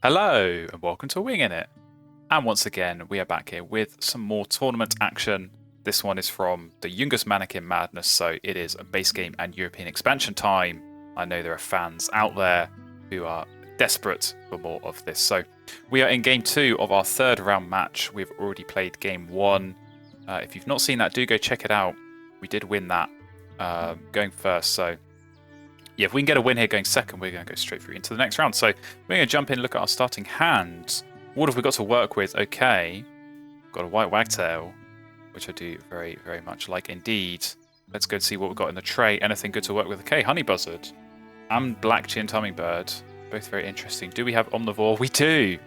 Hello and welcome to Wingin It. And once again, we are back here with some more tournament action. This one is from the youngest mannequin madness, so it is a base game and European expansion time. I know there are fans out there who are desperate for more of this. So we are in game 2 of our third round match. We've already played game 1. If you've not seen that, do go check it out. We did win that going first, so yeah, if we can get a win here going second, we're going to go straight through into the next round. So we're going to jump in and look at our starting hand. What have we got to work with? Okay, got a white wagtail, which I do very, very much like indeed. Let's go and see what we've got in the tray. Anything good to work with? Okay, honey buzzard and black-chinned hummingbird. Both very interesting. Do we have omnivore? We do!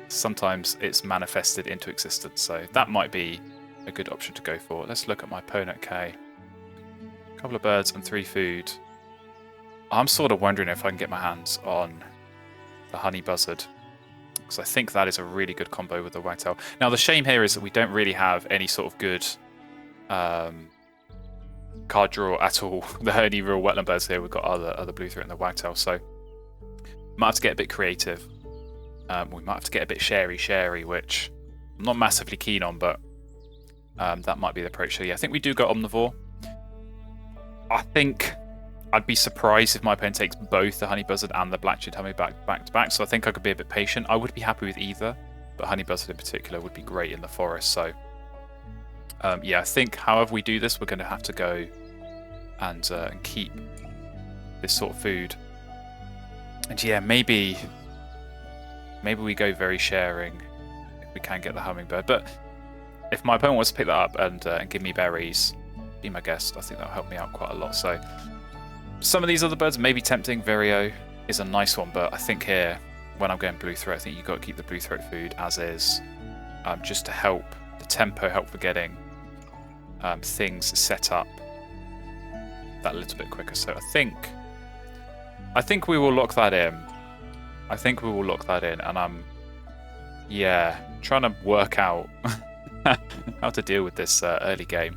Sometimes it's manifested into existence, so that might be a good option to go for. Let's look at my opponent. Okay, a couple of birds and 3 food. I'm sort of wondering if I can get my hands on the honey buzzard, because I think that is a really good combo with the wagtail. Now the shame here is that we don't really have any sort of good card draw at all. The only real wetland birds here, we've got other blue throat and the wagtail, so might have to get a bit creative. We might have to get a bit sharey, which I'm not massively keen on, but that might be the approach. So yeah, I think we do go omnivore. I think I'd be surprised if my opponent takes both the honey buzzard and the black-chinned hummingbird back to back, so I think I could be a bit patient. I would be happy with either, but honey buzzard in particular would be great in the forest. So yeah, I think however we do this, we're going to have to go and keep this sort of food. And yeah, maybe we go very sharing if we can get the hummingbird. But if my opponent wants to pick that up and give me berries, be my guest, I think that'll help me out quite a lot. So some of these other birds may be tempting. Vireo is a nice one, but I think here, when I'm going blue throat, I think you've got to keep the blue throat food as is, just to help the tempo, help for getting things set up that little bit quicker. So I think we will lock that in. And I'm trying to work out how to deal with this early game.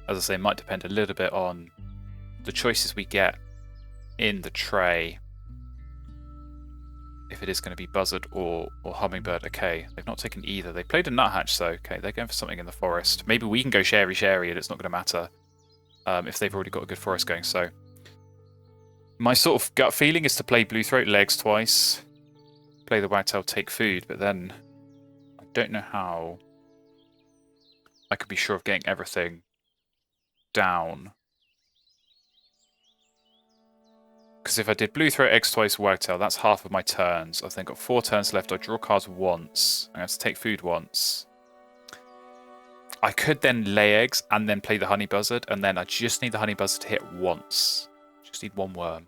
As I say, it might depend a little bit on the choices we get in the tray, if it is going to be buzzard or hummingbird. Okay, they've not taken either. They played a nuthatch, so okay, they're going for something in the forest. Maybe we can go sharey and it's not going to matter if they've already got a good forest going. So my sort of gut feeling is to play blue throat legs twice, play the wagtail, take food, but then I don't know how I could be sure of getting everything down. Because if I did blue throat, eggs twice, wagtail, that's half of my turns. I've then got 4 turns left. I draw cards once. I have to take food once. I could then lay eggs and then play the honey buzzard, and then I just need the honey buzzard to hit once. Just need 1 worm.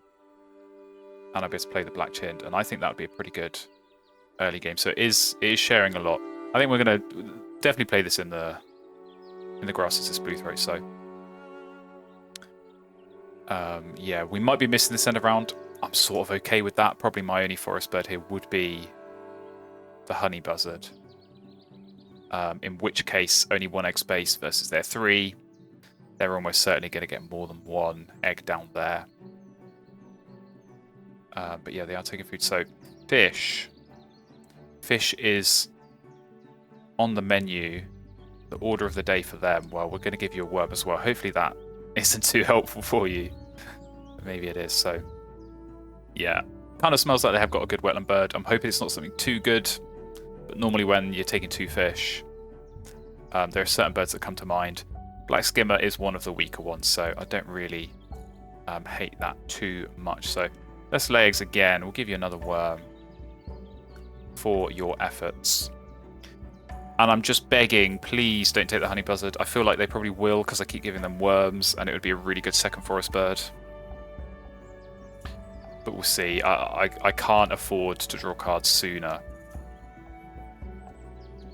And I'll be able to play the black-chinned, and I think that would be a pretty good early game. So it is sharing a lot. I think we're going to definitely play this in the grasses, this blue throat, so yeah, we might be missing this end of round. I'm sort of okay with that. Probably my only forest bird here would be the honey buzzard. In which case, only 1 egg space versus their 3. They're almost certainly going to get more than 1 egg down there. But yeah, they are taking food. So fish. Fish is on the menu. The order of the day for them. Well, we're going to give you a worm as well. Hopefully that isn't too helpful for you. Maybe it is. So yeah, kind of smells like they have got a good wetland bird. I'm hoping it's not something too good, but normally when you're taking 2 fish, there are certain birds that come to mind. Black skimmer is one of the weaker ones, so I don't really hate that too much. So let's lay eggs again. We'll give you another worm for your efforts. And I'm just begging, please don't take the honey buzzard. I feel like they probably will because I keep giving them worms, and it would be a really good second forest bird. But we'll see. I can't afford to draw cards sooner.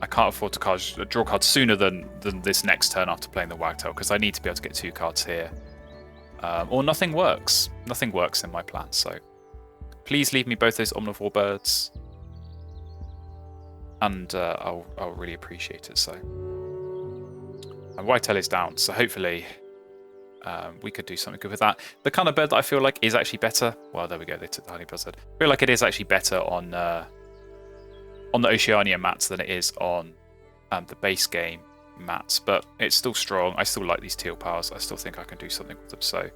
I can't afford to draw cards sooner than this next turn after playing the wagtail, because I need to be able to get 2 cards here. Or nothing works. Nothing works in my plan, so please leave me both those omnivore birds. And I'll really appreciate it. So, and wagtail is down, so hopefully We could do something good with that. The kind of bird that I feel like is actually better. Well, there we go. They took the honey buzzard. I feel like it is actually better on the Oceania mats than it is on the base game mats. But it's still strong. I still like these teal powers. I still think I can do something with them. So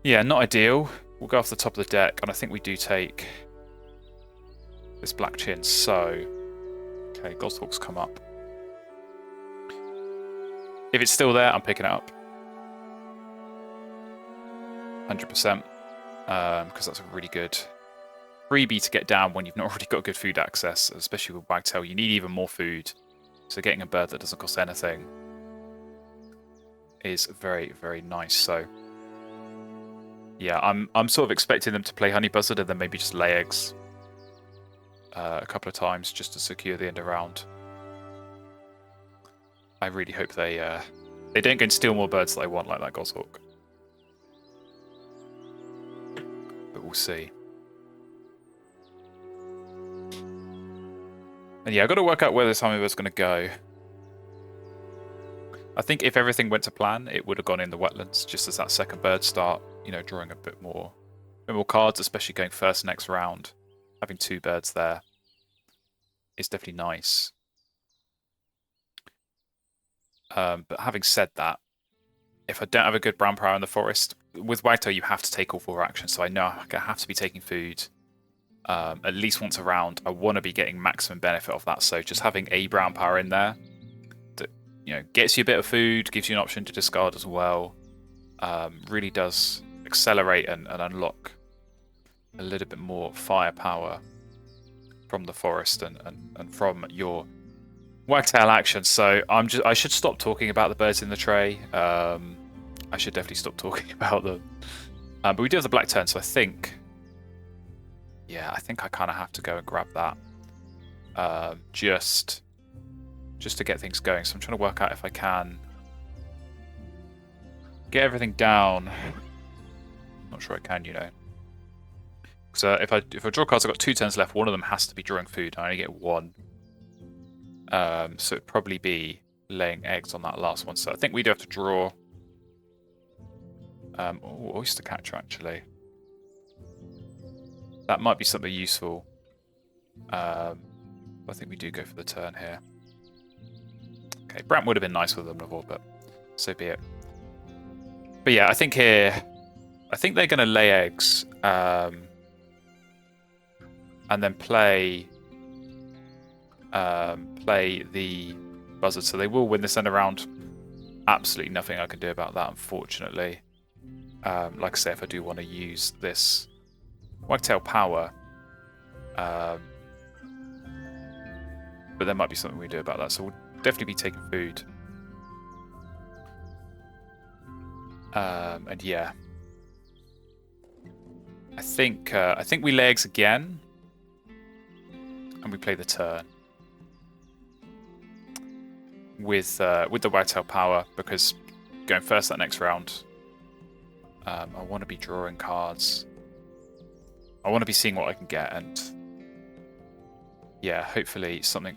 yeah, not ideal. We'll go off the top of the deck, and I think we do take this black chin. So okay, Goshawk's come up. If it's still there, I'm picking it up. 100%, because that's a really good freebie to get down when you've not already got good food access, especially with Wagtail. You need even more food, so getting a bird that doesn't cost anything is very, very nice. So yeah, I'm sort of expecting them to play honey buzzard and then maybe just lay eggs a couple of times just to secure the end of round. I really hope they don't go and steal more birds that I want like that Goshawk. But we'll see. And yeah, I've got to work out where this hummingbird's going to go. I think if everything went to plan, it would have gone in the wetlands, just as that second bird start, you know, drawing a bit more cards, especially going first next round. Having two birds there is definitely nice. But having said that, if I don't have a good brown power in the forest, with Wagtail you have to take all 4 actions, so I know I have to be taking food at least once a round. I want to be getting maximum benefit of that, so just having a brown power in there that, you know, gets you a bit of food, gives you an option to discard as well, really does accelerate and unlock a little bit more firepower from the forest and from your Wagtail action. So I should stop talking about the birds in the tray. I should definitely stop talking about them. But we do have the black turn, so I think I kind of have to go and grab that just to get things going. So I'm trying to work out if I can get everything down. Not sure I can, you know. So if I draw cards, I've got 2 turns left. One of them has to be drawing food. I only get 1. So it'd probably be laying eggs on that last one. So I think we do have to draw. Oyster catcher, actually. That might be something useful. I think we do go for the turn here. Okay, Brant would have been nice with them before, but so be it. But yeah, I think here, I think they're going to lay eggs and then play the buzzard, so they will win this end around. Absolutely nothing I can do about that, unfortunately. Like I say, if I do want to use this Wagtail power, but there might be something we do about that, so we'll definitely be taking food. And yeah, I think we lay eggs again, and we play the turn with the Wagtail power, because going first that next round, I want to be drawing cards. I want to be seeing what I can get, and yeah, hopefully something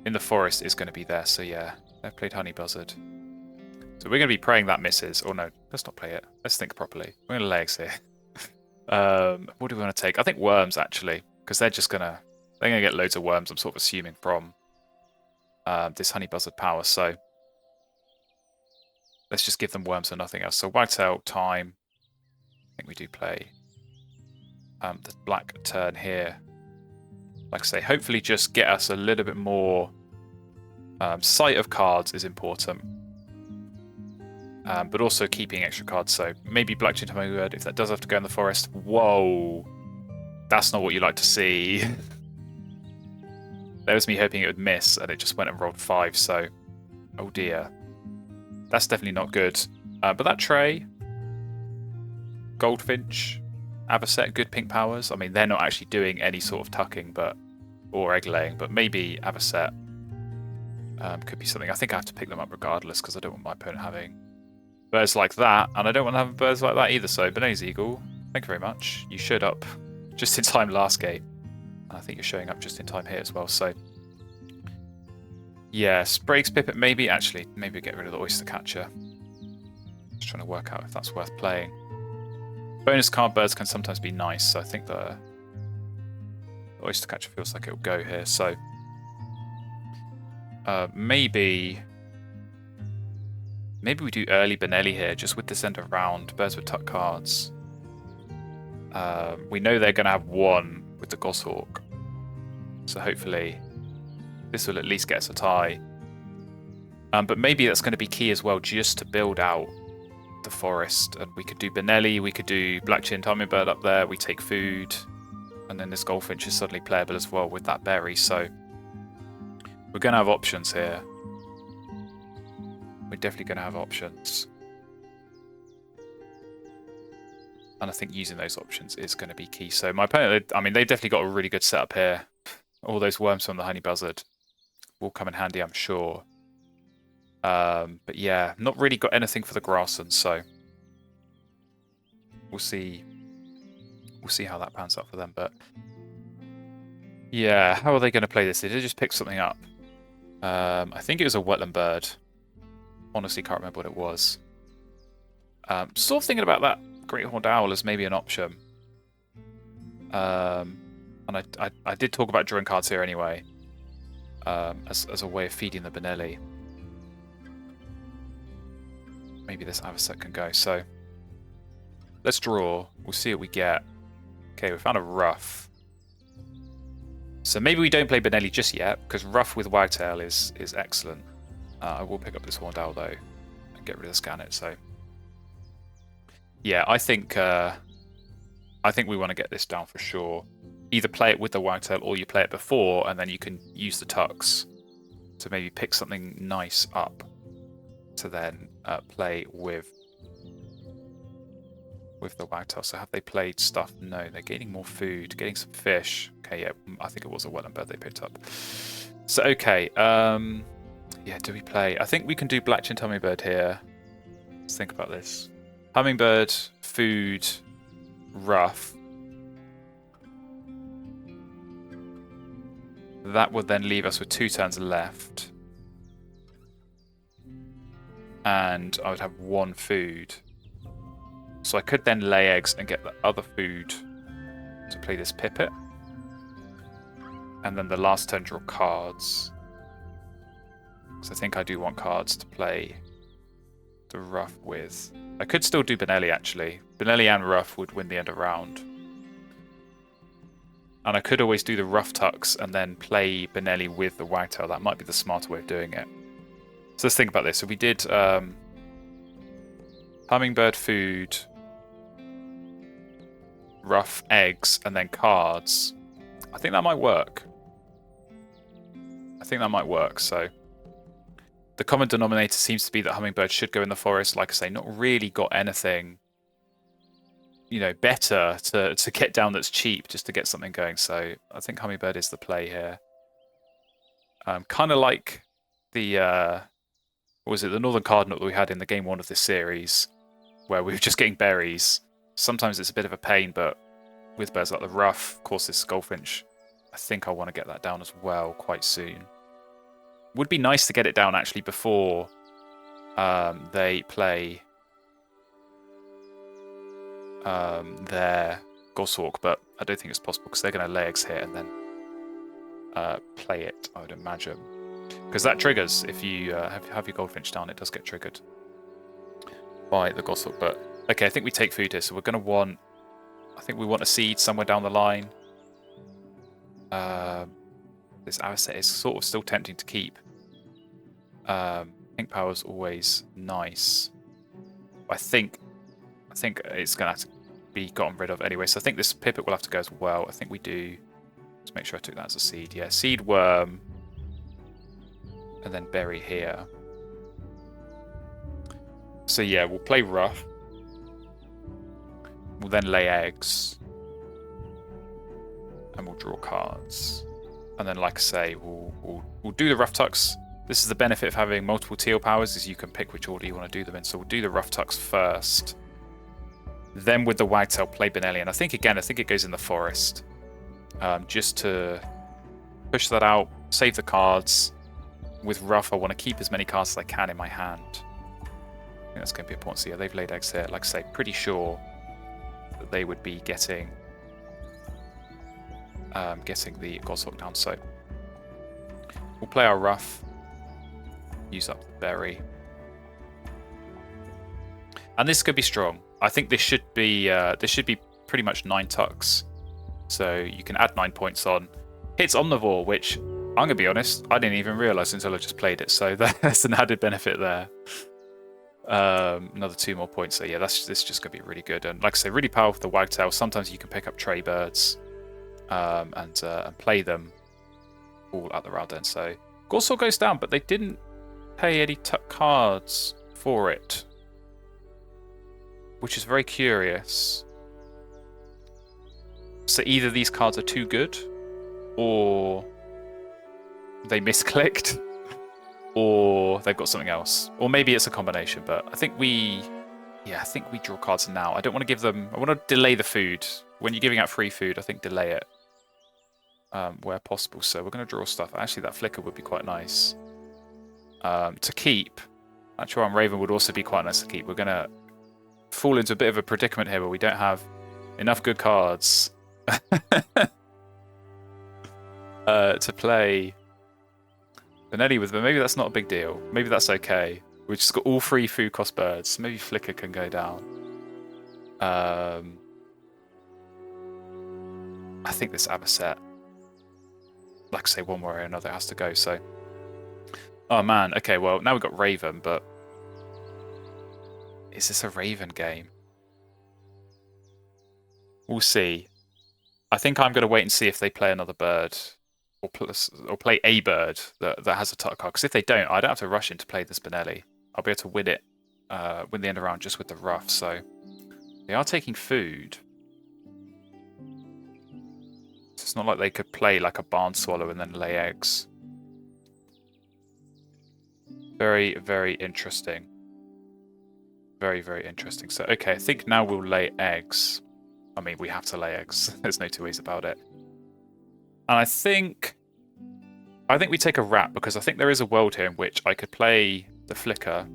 in the forest is going to be there. So yeah, they've played honey buzzard. So we're going to be praying that misses. Or no, let's not play it. Let's think properly. We're going to lay eggs here. What do we want to take? I think worms, actually, because they're going to get loads of worms, I'm sort of assuming, from this honey buzzard power. So let's just give them worms and nothing else. So Wagtail time. I think we do play the black turn here. Like I say, hopefully just get us a little bit more sight of cards is important. But also keeping extra cards. So maybe black chin hummingbird, if that does have to go in the forest. Whoa! That's not what you like to see. There was me hoping it would miss, and it just went and rolled 5, so oh dear. That's definitely not good. But that tray, Goldfinch, Avocet, good pink powers. I mean, they're not actually doing any sort of tucking or egg laying, but maybe Avocet could be something. I think I have to pick them up regardless, because I don't want my opponent having birds like that, and I don't want to have birds like that either. So Benay's Eagle, thank you very much. You showed up just in time last game. I think you're showing up just in time here as well. So yeah, Sprague's Pipit maybe. Actually, maybe get rid of the Oyster Catcher. Just trying to work out if that's worth playing. Bonus card birds can sometimes be nice, so I think the oyster catcher feels like it'll go here. So maybe we do early Benelli here, just with this end of round. Birds with tuck cards. We know they're going to have one with the Goshawk, so hopefully this will at least get us a tie. But maybe that's going to be key as well, just to build out the forest. And we could do Benelli, we could do Black-chinned Hummingbird up there, we take food, and then this Goldfinch is suddenly playable as well with that berry. So we're going to have options here. We're definitely going to have options. And I think using those options is going to be key. So my opponent, I mean, they've definitely got a really good setup here. All those worms from the Honey Buzzard will come in handy, I'm sure. But yeah, not really got anything for the Grasslands, so we'll see. We'll see how that pans out for them. But yeah, how are they going to play this? They did just pick something up. I think it was a wetland bird. Honestly, can't remember what it was. Sort of thinking about that Great Horned Owl as maybe an option. And I did talk about drawing cards here anyway, as a way of feeding the Benelli. Maybe this Abiath can go. So let's draw. We'll see what we get. Okay, we found a Ruff. So maybe we don't play Benelli just yet, because Ruff with Wagtail is excellent. I will pick up this Horned Owl though and get rid of the Scannet. So yeah, I think we want to get this down for sure. Either play it with the Wagtail or you play it before, and then you can use the tucks to maybe pick something nice up to then play with the Wagtail. So have they played stuff? No, they're gaining more food, getting some fish. Okay, yeah, I think it was a wetland bird they picked up. So okay, yeah, do we play? I think we can do Black-chinned Hummingbird here. Let's think about this. Hummingbird, food, Ruff. That would then leave us with 2 turns left. And I would have 1 food. So I could then lay eggs and get the other food to play this Pipit. And then the last turn draw cards. Because I think I do want cards to play the Ruff with. I could still do Benelli actually. Benelli and Ruff would win the end of round. And I could always do the Ruff tucks and then play Benelli with the Wagtail. That might be the smarter way of doing it. So let's think about this. So we did Hummingbird, food, Ruff, eggs, and then cards. I think that might work. So the common denominator seems to be that Hummingbird should go in the forest. Like I say, not really got anything, you know, better to get down that's cheap just to get something going. So I think Hummingbird is the play here. Kind of like the what was it, the Northern Cardinal that we had in the game 1 of this series, where we were just getting berries. Sometimes it's a bit of a pain, but with birds like the Ruff, of course this Goldfinch, I think I want to get that down as well quite soon. Would be nice to get it down actually before they play their Goshawk, but I don't think it's possible because they're going to lay eggs here and then play it, I would imagine. Because that triggers, if you have your Goldfinch down, it does get triggered by the Goshawk. But okay, I think we take food here, so we're going to want, I think we want a seed somewhere down the line. This Abiath is sort of still tempting to keep. Pink Power's always nice. I think it's going to have to be gotten rid of anyway, so I think this Pipit will have to go as well. I think we do. Let's make sure I took that as a seed. Yeah, seed worm. And then berry here. So yeah, we'll play Ruff. We'll then lay eggs. And we'll draw cards. And then, like I say, we'll do the Ruff tucks. This is the benefit of having multiple teal powers, is you can pick which order you want to do them in. So we'll do the Ruff tucks first. Then with the Wagtail, play Benelli. And I think it goes in the forest. Just to push that out, save the cards. With Ruff, I want to keep as many cards as I can in my hand. think that's going to be important. So yeah, they've laid eggs here. Like I say, pretty sure that they would be getting the Goshawk down. So we'll play our rough, use up the berry, and this could be strong. I think this should be pretty much 9 tucks. So you can add 9 points on. Hits omnivore, which I'm gonna be honest, I didn't even realise until I just played it. So that's an added benefit there. Another 2 more points. So yeah, this is just gonna be really good. And like I say, really powerful with the wagtail. Sometimes you can pick up tray birds and play them all at the round end. So Gorsor goes down, but they didn't pay any tuck cards for it, which is very curious. So either these cards are too good, or they misclicked, or they've got something else, or maybe it's a combination. But I think we draw cards now. I don't want to give them. I want to delay the food. When you're giving out free food, I think delay it where possible. So we're going to draw stuff. Actually, that flicker would be quite nice to keep. Actually, Raven would also be quite nice to keep. We're going to fall into a bit of a predicament here where we don't have enough good cards to play Benelli with, but maybe that's not a big deal. Maybe that's okay. We've just got all 3 food cost birds. Maybe Flicker can go down. I think this Abiath, like I say, one way or another has to go. So, oh man, okay, well now we've got Raven, but is this a Raven game? We'll see. I think I'm going to wait and see if they play another bird, or play a bird that has a tuck card. Because if they don't, I don't have to rush in to play this Benelli. I'll be able to win it, win the end of round just with the rough. So they are taking food. So it's not like they could play like a barn swallow and then lay eggs. Very, very interesting. Very, very interesting. So okay, I think now we'll lay eggs. I mean, we have to lay eggs. There's no 2 ways about it. And I think we take a rat, because I think there is a world here in which I could play the Flicker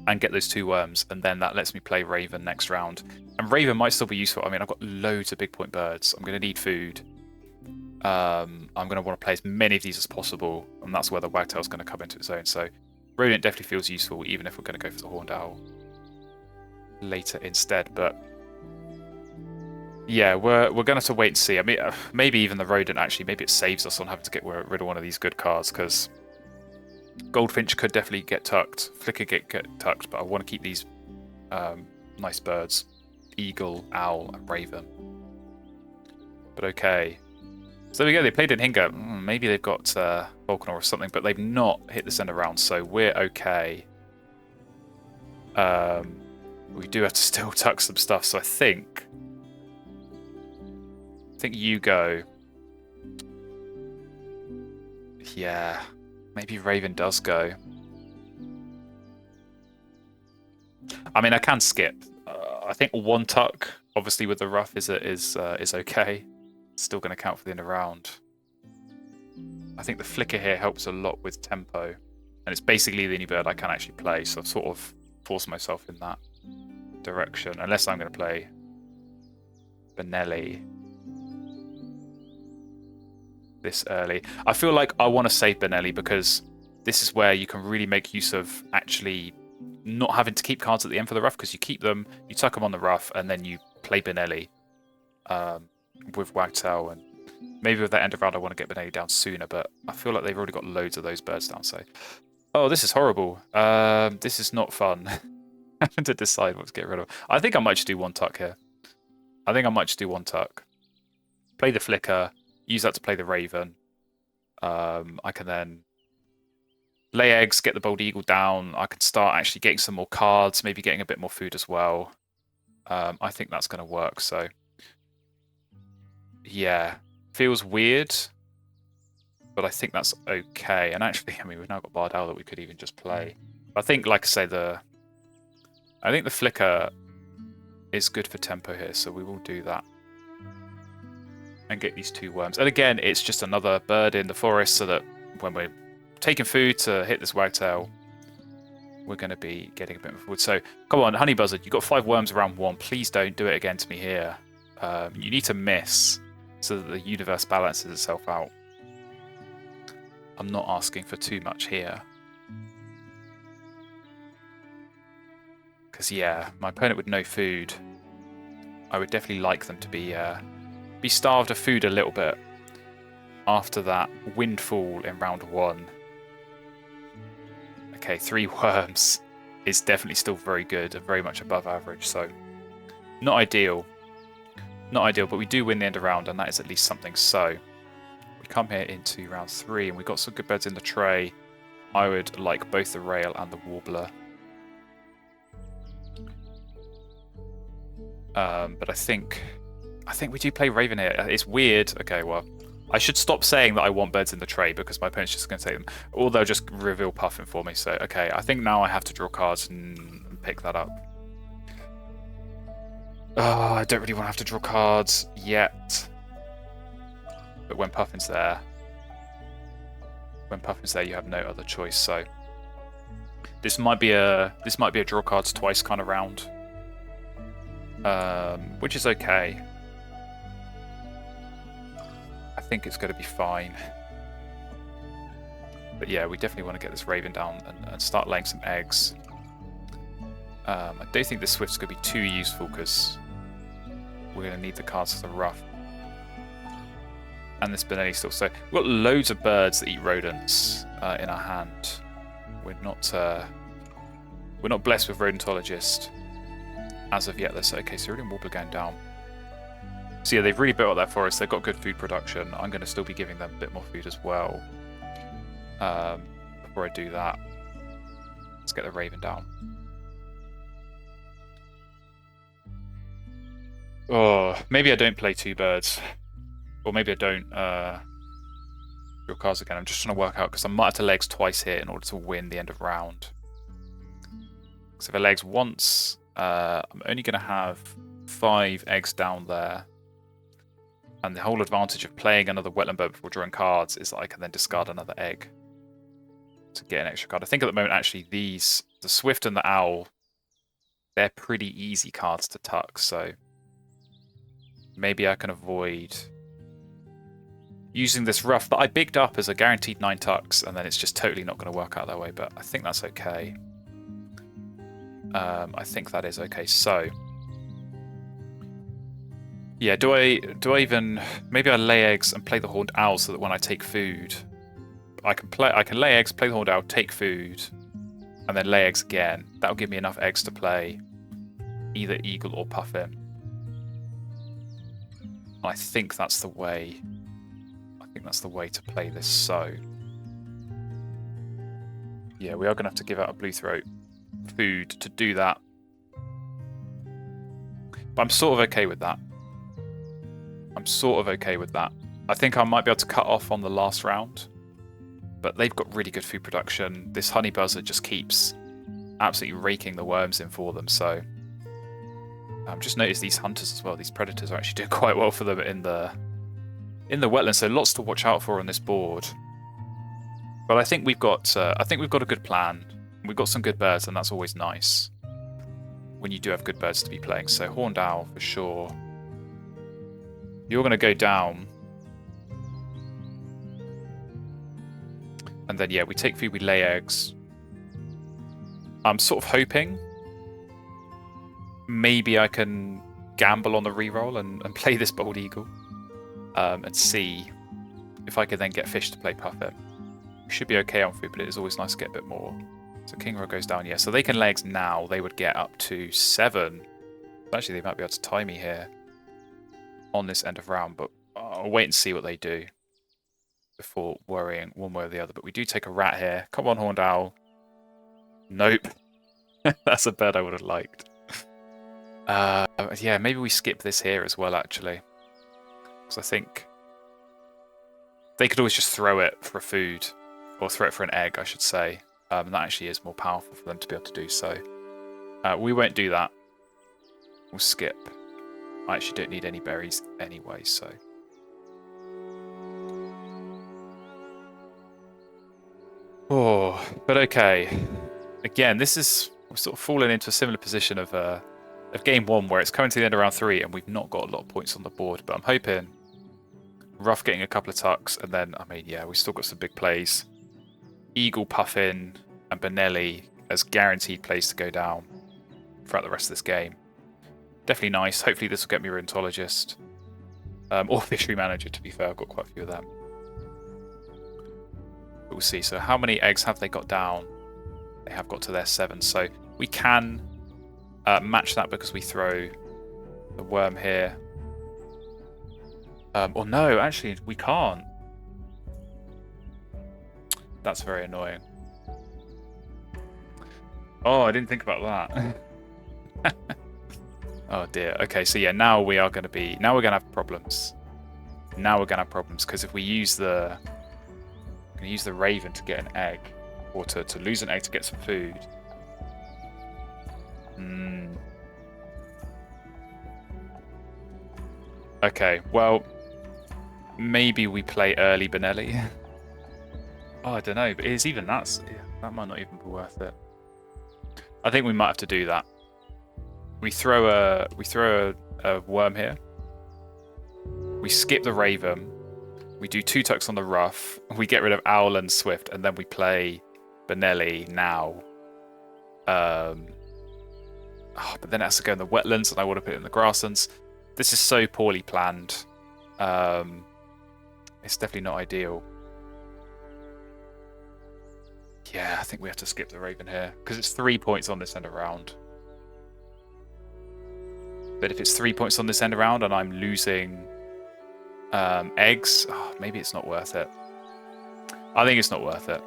and get those 2 worms, and then that lets me play Raven next round. And Raven might still be useful. I mean, I've got loads of big point birds. I'm going to need food. I'm going to want to play as many of these as possible, and that's where the wagtail's going to come into its own. So Rodent definitely feels useful, even if we're going to go for the horned owl later instead. But yeah, we're going to have to wait and see. I mean, maybe even the rodent, actually, maybe it saves us on having to get rid of one of these good cards, because Goldfinch could definitely get tucked, Flicker get tucked, but I want to keep these nice birds, Eagle, Owl, and Raven. But okay. So there we go, they played in Hinga. Maybe they've got Volcanor or something, but they've not hit this end of round, so we're okay. We do have to still tuck some stuff, so I think you go. Yeah, maybe Raven does go. I mean, I can skip. I think 1 tuck, obviously with the rough, is okay. It's still going to count for the end of round. I think the Flicker here helps a lot with tempo, and it's basically the only bird I can actually play. So I've sort of forced myself in that direction, unless I'm going to play Benelli this early. I feel like I want to save Benelli, because this is where you can really make use of actually not having to keep cards at the end for the rough, because you keep them, you tuck them on the rough, and then you play Benelli with Wagtail. And maybe with that end of round I want to get Benelli down sooner, but I feel like they've already got loads of those birds down. So, oh, this is horrible. This is not fun. Having to decide what to get rid of. I think I might just do 1 tuck here. I think I might just do 1 tuck. Play the Flicker. Use that to play the Raven. I can then lay eggs, get the Bold Eagle down. I can start actually getting some more cards, maybe getting a bit more food as well. I think that's going to work. So, yeah, feels weird, but I think that's okay. And actually, I mean, we've now got Barred Owl that we could even just play. I think, like I say, I think the Flicker is good for tempo here, so we will do that. And get these 2 worms. And again, it's just another bird in the forest, so that when we're taking food to hit this wagtail, we're going to be getting a bit more forward. So, come on, Honey Buzzard, you've got 5 worms around 1. Please don't do it again to me here. You need to miss so that the universe balances itself out. I'm not asking for too much here. Because, yeah, my opponent with no food, I would definitely like them to be starved of food a little bit after that windfall in round 1. Okay, 3 worms is definitely still very good and very much above average, so not ideal. Not ideal, but we do win the end of round, and that is at least something. So we come here into round 3, and we've got some good beds in the tray. I would like both the rail and the warbler. But I think we do play Raven here. It's weird. Okay, well, I should stop saying that I want birds in the tray because my opponent's just going to take them. Or they'll just reveal Puffin for me. So, okay, I think now I have to draw cards and pick that up. Oh, I don't really want to have to draw cards yet. But when Puffin's there, you have no other choice. So this might be a draw cards twice kind of round, which is okay. I think it's going to be fine. But yeah, we definitely want to get this Raven down and start laying some eggs. I don't think the Swift's going to be too useful because we're going to need the cards for the rough. And this Benelli still. So we've got loads of birds that eat rodents in our hand. We're not blessed with Rodentologist as of yet. That's okay. So Cerulean Warbler going down. So yeah, they've really built up their forest. They've got good food production. I'm going to still be giving them a bit more food as well. Before I do that, let's get the Raven down. Oh, maybe I don't play 2 birds. Or maybe I don't draw cards again. I'm just trying to work out because I might have to legs twice here in order to win the end of round. So if I legs once, I'm only going to have 5 eggs down there. And the whole advantage of playing another wetland bird before drawing cards is that I can then discard another egg to get an extra card. I think at the moment, actually, the Swift and the Owl, they're pretty easy cards to tuck. So maybe I can avoid using this rough that I bigged up as a guaranteed 9 tucks, and then it's just totally not going to work out that way. But I think that's okay. I think that is okay. So yeah, do I even maybe I lay eggs and play the Horned Owl so that when I take food, I can lay eggs, play the Horned Owl, take food, and then lay eggs again. That'll give me enough eggs to play either Eagle or Puffin. I think that's the way. I think that's the way to play this. So yeah, we are going to have to give out a Blue Throat food to do that. But I'm sort of okay with that. I think I might be able to cut off on the last round. But they've got really good food production. This Honey Buzzard just keeps absolutely raking the worms in for them. So I've just noticed these hunters as well. These predators are actually doing quite well for them in the wetlands. So lots to watch out for on this board. But I think we've got a good plan. We've got some good birds, and that's always nice when you do have good birds to be playing. So Horned Owl for sure. You're going to go down. And then, yeah, we take food, we lay eggs. I'm sort of hoping maybe I can gamble on the reroll and play this Bold Eagle and see if I can then get fish to play Puffin. We should be okay on food, but it is always nice to get a bit more. So King Row goes down, yeah. So they can lay eggs now. They would get up to 7. Actually, they might be able to tie me here on this end of round, but I'll wait and see what they do before worrying one way or the other. But we do take a rat here. Come on, Horned Owl. Nope. That's a bird I would have liked. Yeah, maybe we skip this here as well, actually. Because I think they could always just throw it for food. Or throw it for an egg, I should say. And that actually is more powerful for them to be able to do so. We won't do that. We'll skip. I actually don't need any berries anyway, so... Oh, but okay. again, we're sort of fallen into a similar position of game 1 where it's coming to the end of round 3 and we've not got a lot of points on the board. But I'm hoping Rough getting a couple of tucks, and then, I mean, yeah, we've still got some big plays. Eagle, Puffin, and Benelli as guaranteed plays to go down throughout the rest of this game. Definitely nice. Hopefully this will get me Rheumatologist. Or Fishery Manager, to be fair. I've got quite a few of them. But we'll see. So how many eggs have they got down? They have got to their 7. So we can match that because we throw the worm here. Or no, actually, we can't. That's very annoying. Oh, I didn't think about that. Oh dear. Okay, so yeah, now we're gonna have problems. Now we're gonna have problems because if we use the raven to get an egg, or to lose an egg to get some food. Okay, well, maybe we play early Benelli. Oh, I don't know, but it's even that might not even be worth it. I think we might have to do that. We throw a worm here. We skip the raven. We do 2 tucks on the rough. We get rid of Owl and Swift, and then we play Benelli now. But then it has to go in the wetlands, and I want to put it in the grasslands. This is so poorly planned. It's definitely not ideal. Yeah, I think we have to skip the raven here because it's 3 points on this end of round. But if it's 3 points on this end of round and I'm losing eggs, maybe it's not worth it. I think it's not worth it.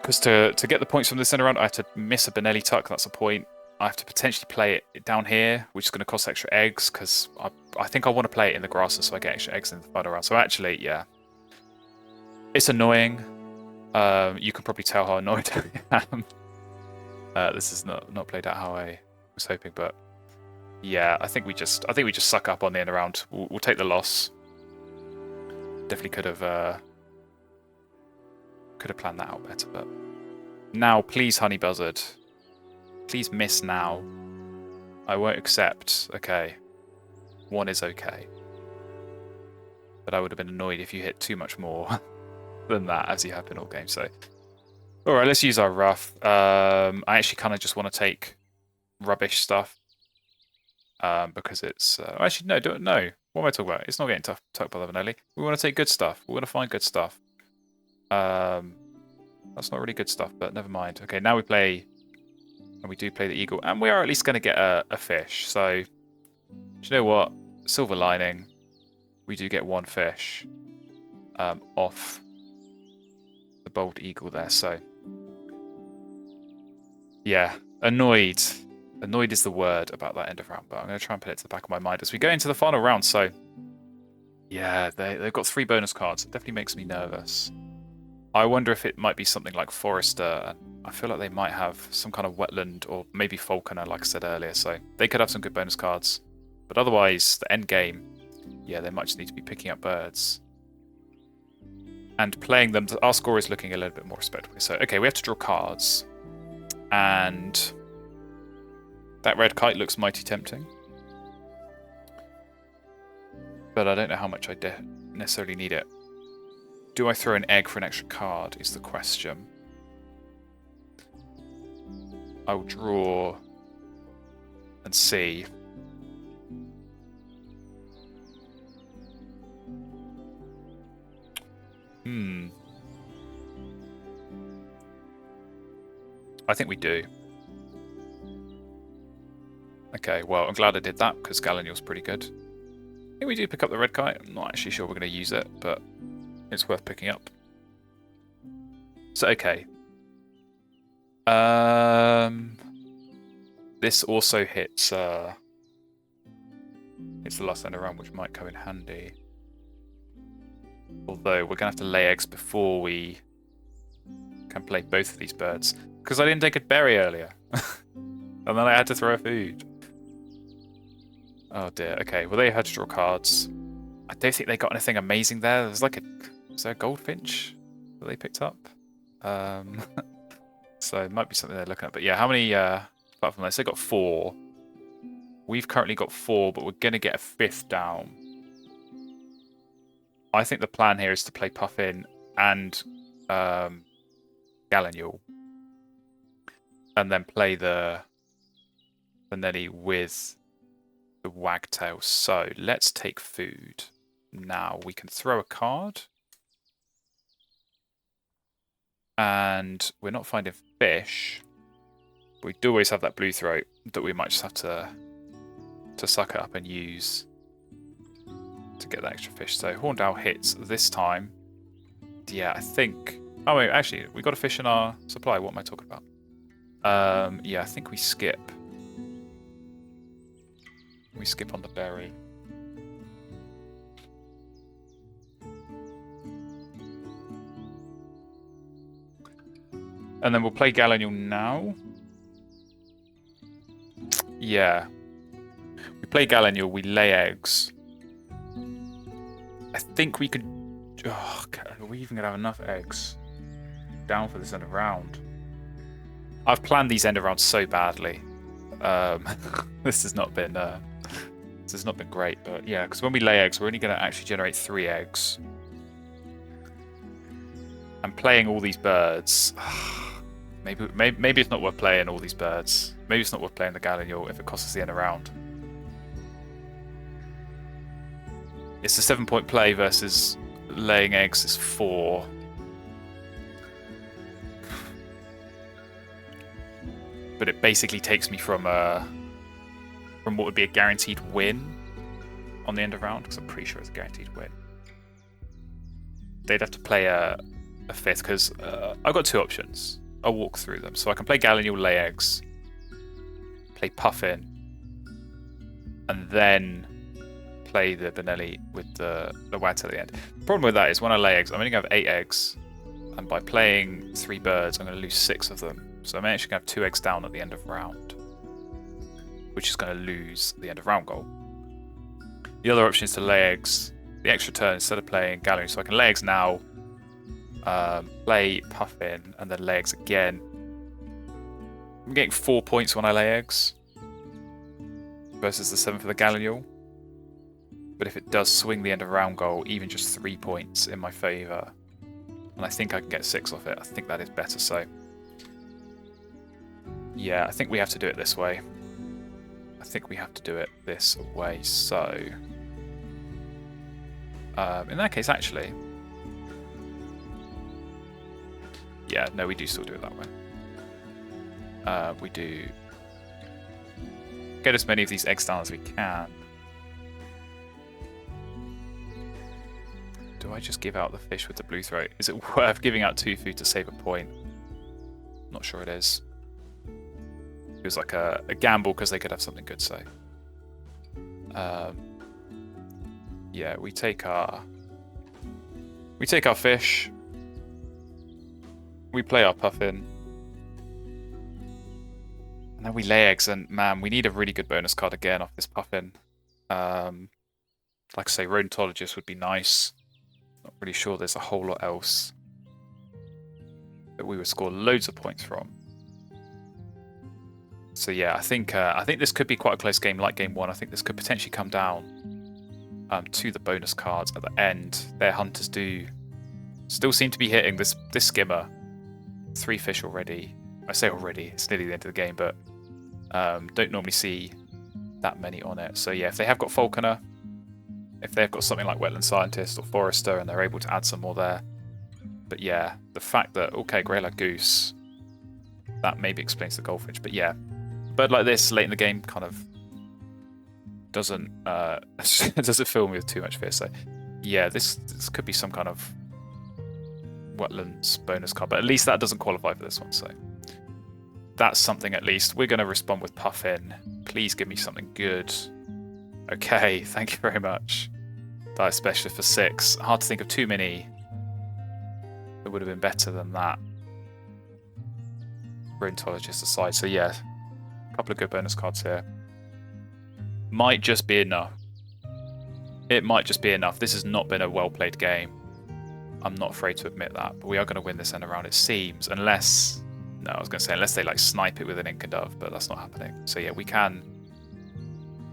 Because to get the points from this end of round, I have to miss a Benelli tuck. That's a point. I have to potentially play it down here, which is going to cost extra eggs because I think I want to play it in the grasses so I get extra eggs in the final round. So actually, yeah. It's annoying. You can probably tell how annoyed I am. This is not played out how I was hoping, but yeah, I think we just suck up on the end of round. We'll take the loss. Definitely could have planned that out better, but now please, Honey Buzzard, please miss now. I won't accept. Okay, 1 is okay, but I would have been annoyed if you hit too much more than that, as you have been all game. So, all right, let's use our rough. I actually kind of just want to take rubbish stuff because it's actually no, don't no. What am I talking about? It's not getting tucked by the Benelli. We want to take good stuff. We want to find good stuff. That's not really good stuff, but never mind. Okay, now we play, and we do play the eagle, and we are at least going to get a fish. So, do you know what? Silver lining, we do get 1 fish off the bold eagle there. So, yeah, annoyed. Annoyed is the word about that end of round, but I'm going to try and put it to the back of my mind as we go into the final round. So, yeah, they've got 3 bonus cards. It definitely makes me nervous. I wonder if it might be something like Forester. I feel like they might have some kind of wetland or maybe Falconer, like I said earlier. So they could have some good bonus cards. But otherwise, the end game, yeah, they might just need to be picking up birds and playing them. Our score is looking a little bit more respectable. So, okay, we have to draw cards. And that red kite looks mighty tempting. But I don't know how much I necessarily need it. Do I throw an egg for an extra card is the question. I will draw and see. I think we do. Okay, well, I'm glad I did that because Gallineal's pretty good. I think we do pick up the red kite. I'm not actually sure we're going to use it, but it's worth picking up. So, okay. This also hits it's the last end around, which might come in handy. Although we're going to have to lay eggs before we can play both of these birds. Because I didn't take a berry earlier. And then I had to throw a food. Oh dear. Okay, well they had to draw cards. I don't think they got anything amazing there. There's like is there a goldfinch that they picked up? So it might be something they're looking at. But yeah, how many platforms? They got 4. We've currently got 4, but we're going to get a 5th down. I think the plan here is to play Puffin and Gallinule. And then play the Nelly with the Wagtail. So let's take food. Now we can throw a card. And we're not finding fish. We do always have that blue throat that we might just have to suck it up and use to get that extra fish. So Horned Owl hits this time. Yeah, I think... Oh, wait, actually, we got a fish in our supply. What am I talking about? Yeah, I think we skip. We skip on the berry. And then we'll play Gallinule now. Yeah. We play Gallinule, we lay eggs. I think we could... Oh, are we even going to have enough eggs down for this end of round? I've planned these end of rounds so badly. This has not been great, but yeah, because when we lay eggs, we're only going to actually generate 3 eggs. And playing all these birds... Maybe it's not worth playing all these birds. Maybe it's not worth playing the Gallinule if it costs us the end of round. It's a 7-point play versus laying eggs is 4. But it basically takes me from what would be a guaranteed win on the end of round, because I'm pretty sure it's a guaranteed win. They'd have to play a 5th, because I've got 2 options. I'll walk through them. So I can play Gallinule, lay eggs, play Puffin, and then play the Benelli with the Wagtail at the end. The problem with that is when I lay eggs, I'm only going to have 8 eggs, and by playing 3 birds, I'm going to lose 6 of them. So I'm actually going to have 2 eggs down at the end of round, which is going to lose the end of round goal. The other option is to lay eggs the extra turn instead of playing Gallinule. So I can lay eggs now, play Puffin, and then lay eggs again. I'm getting 4 points when I lay eggs versus the 7 for the Gallinule. But if it does swing the end of round goal, even just 3 points in my favour, and I think I can get 6 off it, I think that is better. So yeah, I think we have to do it this way. So in that case, actually, yeah, no, we do still do it that way. We do get as many of these eggs down as we can. Do I just give out the fish with the blue throat? Is it worth giving out 2 food to save a point? Not sure it is. It was like a gamble because they could have something good, so. Yeah, we take our fish. We play our Puffin. And then we lay eggs, and man, we need a really good bonus card again off this Puffin. Like I say, Rodentologist would be nice. Not really sure there's a whole lot else that we would score loads of points from. So yeah, I think this could be quite a close game like game 1. I think this could potentially come down to the bonus cards at the end. Their hunters do still seem to be hitting this skimmer. 3 fish already. I say already, it's nearly the end of the game, but don't normally see that many on it. So yeah, if they have got Falconer, if they've got something like Wetland Scientist or Forester and they're able to add some more there. But yeah, the fact that, okay, Greylag Goose, that maybe explains the Goldfinch. But yeah, a bird like this late in the game kind of doesn't fill me with too much fear. So yeah, this could be some kind of Wetlands bonus card, but at least that doesn't qualify for this one. So that's something at least. We're going to respond with Puffin. Please give me something good. Okay, thank you very much. Dive Specialist for 6. Hard to think of too many that would have been better than that. Rodentologist aside. So yeah, a couple of good bonus cards here. Might just be enough. It might just be enough. This has not been a well-played game. I'm not afraid to admit that. But we are going to win this end around, it seems. Unless No, I was going to say, unless they like snipe it with an Inca Dove, but that's not happening. So yeah, we can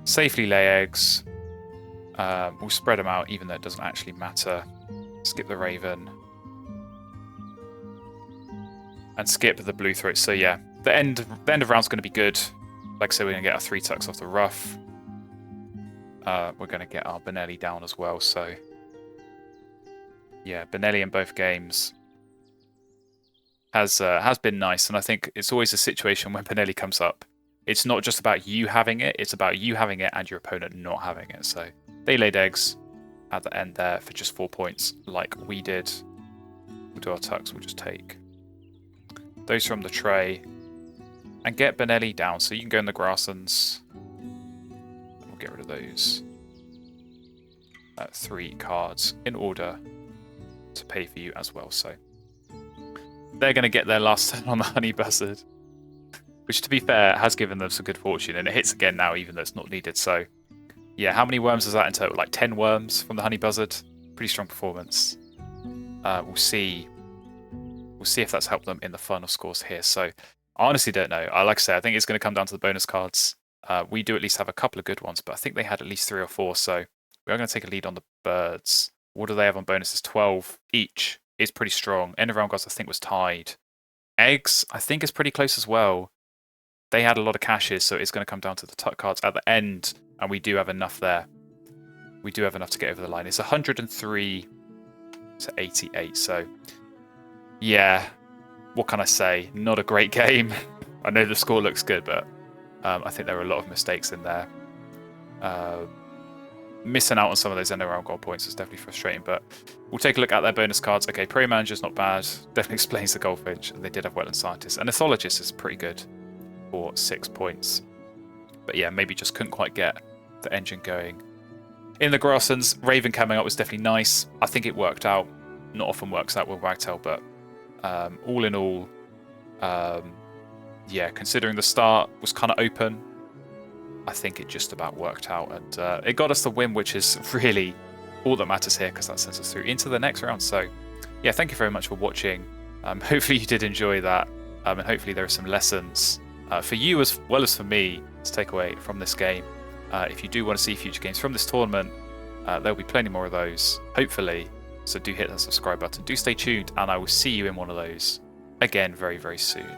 safely lay eggs. We'll spread them out, even though it doesn't actually matter. Skip the Raven. And skip the Blue Throat. So yeah, the end of round's going to be good. Like I said, we're going to get our 3 tucks off the ruff. We're going to get our Benelli down as well. So yeah, Benelli in both games has been nice, and I think it's always a situation when Benelli comes up. It's not just about you having it; it's about you having it and your opponent not having it. So they laid eggs at the end there for just 4 points, like we did. We'll do our tucks. We'll just take those from the tray and get Benelli down. So you can go in the grasslands. We'll get rid of those 3 cards in order to pay for you as well. So they're going to get their last turn on the Honey Buzzard, which, to be fair, has given them some good fortune, and it hits again now, even though it's not needed. So yeah, how many worms is that in total? Like 10 worms from the Honey Buzzard. Pretty strong performance. We'll see if that's helped them in the final scores here. So I honestly don't know. Like I say, I think it's going to come down to the bonus cards. We do at least have a couple of good ones, but I think they had at least 3 or 4. So we are going to take a lead on the birds. What do they have on bonuses? 12 each. Is pretty strong. End of round gods, I think, was tied. Eggs, I think, is pretty close as well. They had a lot of cashes, so it's going to come down to the tuck cards at the end, and we do have enough there. We do have enough to get over the line. It's 103 to 88, so yeah, what can I say? Not a great game. I know the score looks good, but I think there were a lot of mistakes in there. Missing out on some of those end of round gold points is definitely frustrating, but we'll take a look at their bonus cards. Okay, Prairie Manager's not bad. Definitely explains the Goldfinch. They did have Wetland Scientist. And Ethologist is pretty good for 6 points. But yeah, maybe just couldn't quite get the engine going. In the grasslands, Raven coming up was definitely nice. I think it worked out. Not often works out with Wagtail, but all in all, yeah, considering the start was kind of open, I think it just about worked out, and it got us the win, which is really all that matters here, because that sends us through into the next round. So yeah, thank you very much for watching. Hopefully you did enjoy that, and hopefully there are some lessons for you as well as for me to take away from this game. If you do want to see future games from this tournament, there'll be plenty more of those, hopefully, so do hit that subscribe button, do stay tuned, and I will see you in one of those again very, very soon.